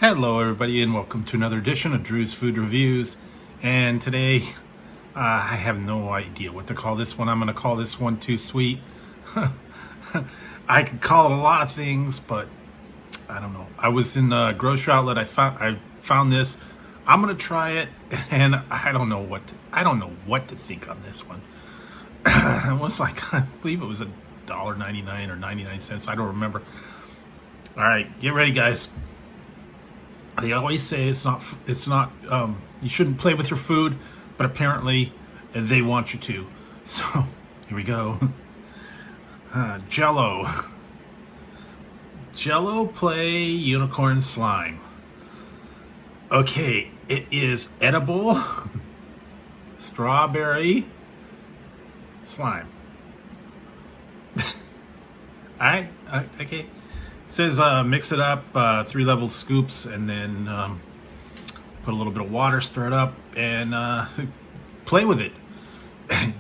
Hello everybody and welcome to another edition of Drew's Food Reviews. And today I have no idea what to call this one. I'm going to call this one Too Sweet. I could call it a lot of things, but I don't know. I was in a grocery outlet. I found this. I'm going to try it, and I don't know what to think on this one. It was like, I believe it was $1.99 or 99 cents. I don't remember. All right, get ready, guys. They always say it's not you shouldn't play with your food, but apparently they want you to. So here we go. Jell-o Play Unicorn Slime. Okay, it is edible strawberry slime. Alright, okay. It says mix it up, 3-level scoops, and then put a little bit of water, stir it up, and play with it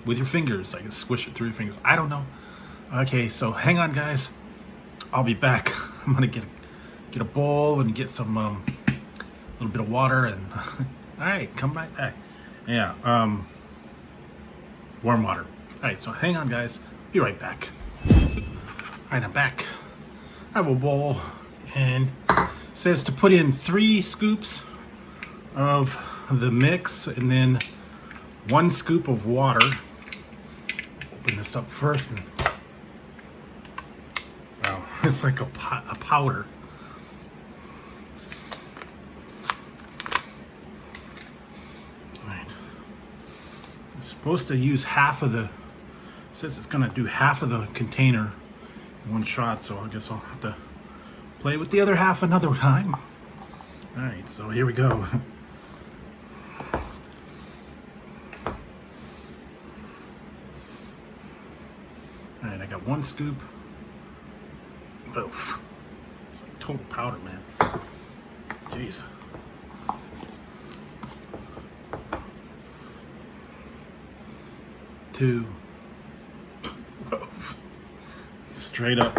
with your fingers. I can squish it through your fingers. I don't know. Okay, so hang on, guys. I'll be back. I'm gonna get a bowl and get some little bit of water, and all right, come right back. Yeah, warm water. All right, so hang on, guys. Be right back. All right, I'm back. I have a bowl, and it says to put in 3 scoops of the mix and then 1 scoop of water. Open this up first, and wow, it's like a powder. All right, it's supposed to use half of the. It says it's going to do half of the container. One shot, so I guess I'll have to play with the other half another time. Alright, so here we go. Alright, I got 1 scoop. Oh, it's like total powder, man. Jeez. Two. Whoa. Straight up.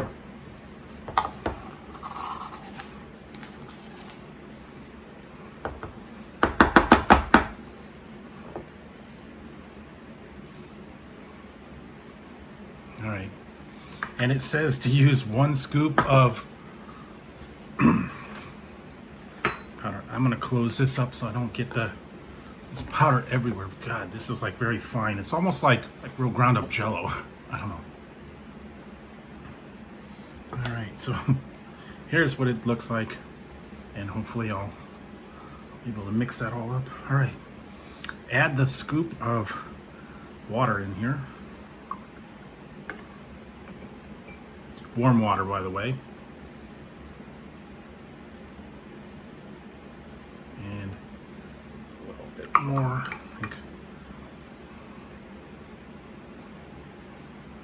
All right. And it says to use 1 scoop of powder. I'm going to close this up so I don't get this powder everywhere. God, this is like very fine. It's almost like real ground up Jell-o. I don't know. Alright, so here's what it looks like, and hopefully I'll be able to mix that all up. Alright, add the scoop of water in here. Warm water, by the way. And a little bit more, I think.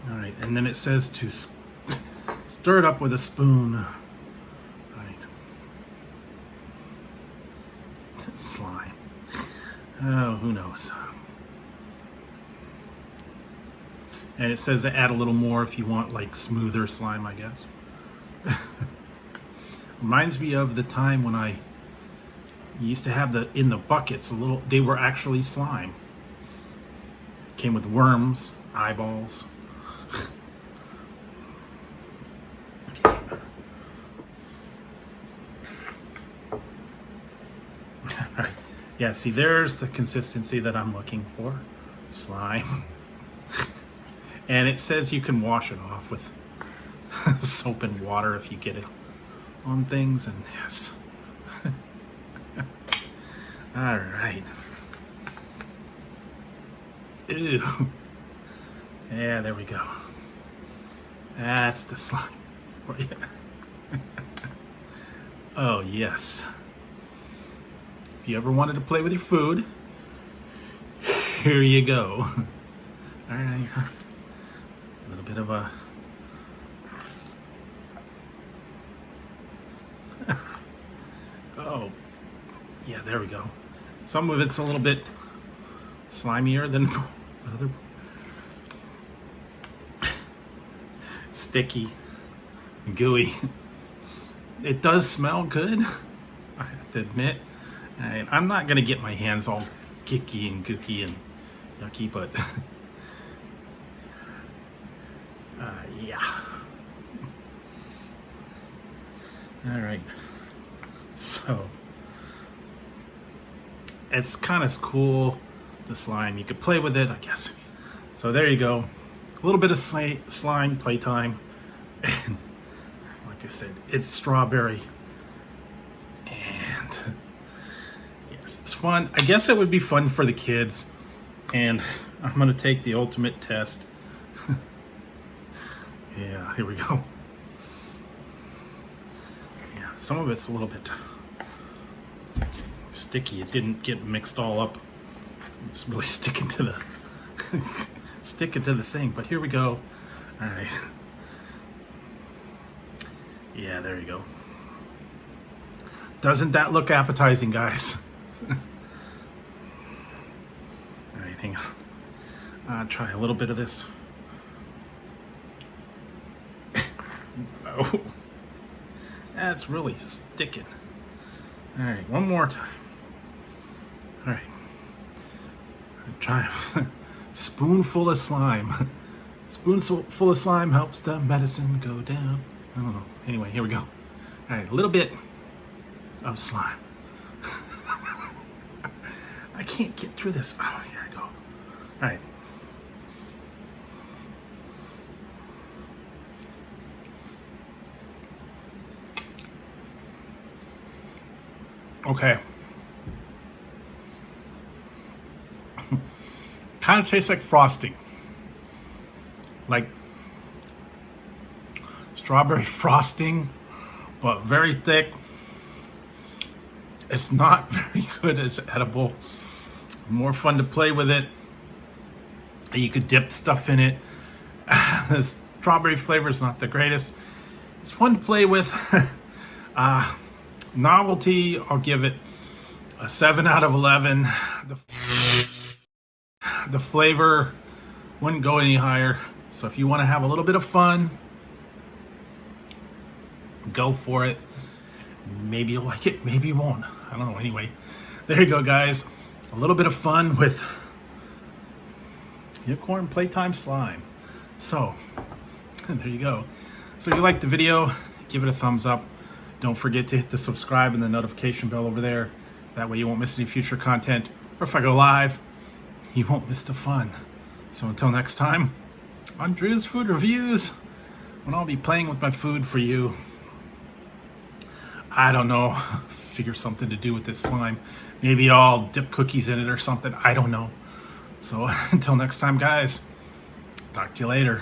Alright, and then it says to stir it up with a spoon. Right. Slime. Oh, who knows? And it says to add a little more if you want like smoother slime, I guess. Reminds me of the time when I used to have in the buckets they were actually slime. Came with worms, eyeballs. Yeah, see, there's the consistency that I'm looking for. Slime. And it says you can wash it off with soap and water if you get it on things, and yes. All right. Ew. Yeah, there we go. That's the slime. Oh, yeah. Oh, yes. If you ever wanted to play with your food, here you go. All right, a little bit of a oh, yeah, there we go. Some of it's a little bit slimier than the other. Sticky, gooey. It does smell good. I to admit. And I'm not gonna get my hands all kicky and gooky and yucky, but yeah. All right, so it's kind of cool, the slime. You could play with it, I guess. So there you go, a little bit of slime playtime, and like I said, it's strawberry, and yes, it's fun. I guess it would be fun for the kids, and I'm gonna take the ultimate test. Yeah, here we go. Yeah, some of it's a little bit sticky. It didn't get mixed all up. It's really sticking to the thing. But here we go. All right. Yeah, there you go. Doesn't that look appetizing, guys? All right, hang on. I'll try a little bit of this. Oh, that's really sticking. All right, one more time. All right, try a spoonful of slime. Spoonful of slime helps the medicine go down. I don't know. Anyway, here we go. All right, a little bit of slime. I can't get through this. Oh, here I go. All right. Okay. Kind of tastes like frosting. Like strawberry frosting, but very thick. It's not very good as edible. More fun to play with it. You could dip stuff in it. The strawberry flavor is not the greatest. It's fun to play with. Novelty, I'll give it a 7 out of 11. The flavor wouldn't go any higher. So if you want to have a little bit of fun, go for it. Maybe you'll like it, maybe you won't. I don't know. Anyway, there you go, guys. A little bit of fun with Unicorn Playtime Slime. So, there you go. So if you liked the video, give it a thumbs up. Don't forget to hit the subscribe and the notification bell over there. That way you won't miss any future content. Or if I go live, you won't miss the fun. So until next time, on Drew's Food Reviews, when I'll be playing with my food for you. I don't know, figure something to do with this slime. Maybe I'll dip cookies in it or something. I don't know. So until next time, guys, talk to you later.